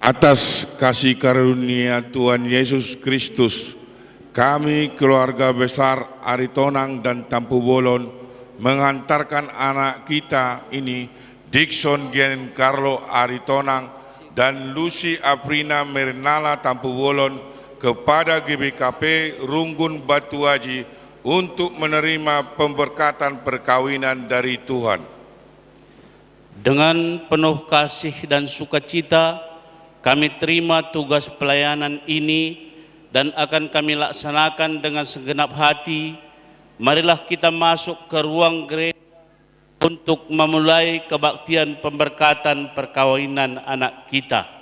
Atas kasih karunia Tuhan Yesus Kristus, kami keluarga besar Aritonang dan Tampu Bolon mengantarkan anak kita ini, Dixon Giancarlo Aritonang dan Lucy Aprina Mernala Tampu Bolon, kepada GBKP Runggun Batu Haji untuk menerima pemberkatan perkawinan dari Tuhan. Dengan penuh kasih dan sukacita, kami terima tugas pelayanan ini dan akan kami laksanakan dengan segenap hati. Marilah kita masuk ke ruang gereja untuk memulai kebaktian pemberkatan perkawinan anak kita.